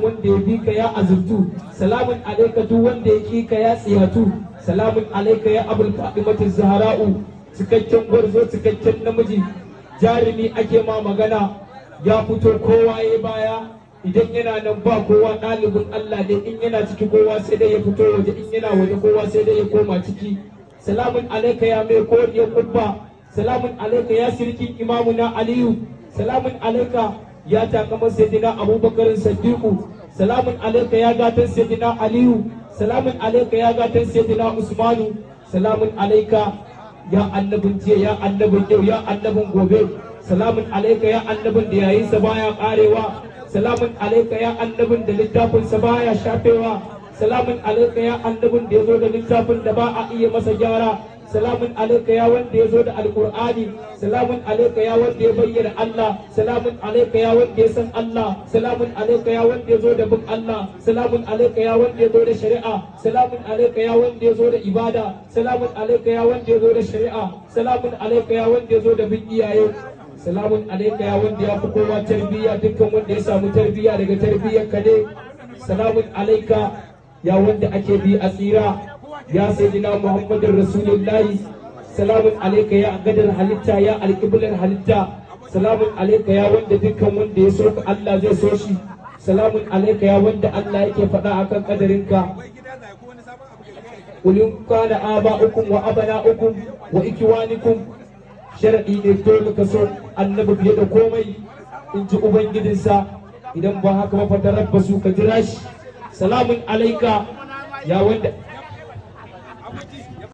wanda ya bi ka ya azurtu, salamun alaika duk wanda ya ki ka ya tsiyatu, salamun alaika ya abul fadimatu zahra'u, cikakken gwarzo cikakken namiji, jarumi ake ma magana, ya fito kowa ya baya, idan yana nan ba kowa ɗalibin Allah ne, in yana ciki kowa sai dai ya fito waje, in yana waje kowa sai dai ya koma ciki. Salamun alaika ya mai koriyar kubba, salamun alaika ya sirkin imamuna Aliyu, salamun alaika ya takamar sayyidina Abubakar Siddiqu, salamun alaika ya gatan sayyidina Aliyu, salamun alaika ya gatan sayyidina Usmanu, salamun alaika ya annabin jiya, ya annabin yau, ya annabin gobe, salamun alaika ya annabin da yayinsa baya karewa, salamun alaika ya annabin da littafinsa baya shafewa, salamun alaika ya annabin da ya zo da littafin da ba a iya masa gyara, salamun alaika ya wanda ya zo da alkur'ani, salamun alaika ya wanda ya bayyana Allah, salamun alaika ya wanda ya san Allah, salamun alaika ya wanda ya zo da bin Allah, salamun alaika ya wanda ya zo da shari'a, salamun alaika ya wanda ya zo da ibada, salamun alaika ya wanda ya zo da shari'a, salamun alaika ya wanda ya zo da bin iyaye, salamun alaika ya wanda ya fi kowa tarbiyya, dukkan wanda ya samu tarbiyya daga tarbiyyar ka ne, salamun alaika ya wanda ake bi a tsira, ya sayyidina Muhammadin Rasulullahi, salamun alaika ya gadar halitta, ya alƙiblar halitta, salamun alaika ya wanda dukkan wanda ya so ka Allah zai so shi, salamun alaika ya wanda Allah yake faɗa akan kadarinka, ulin kana aba'ukum wa abana'ukum wa ikiwanikum, sharadi ne dole ka so annabi fiye da komai, in ji ubangijinsa, idan ba haka ba fa tarabbasu ka jira shi. Salamun alaika ya wanda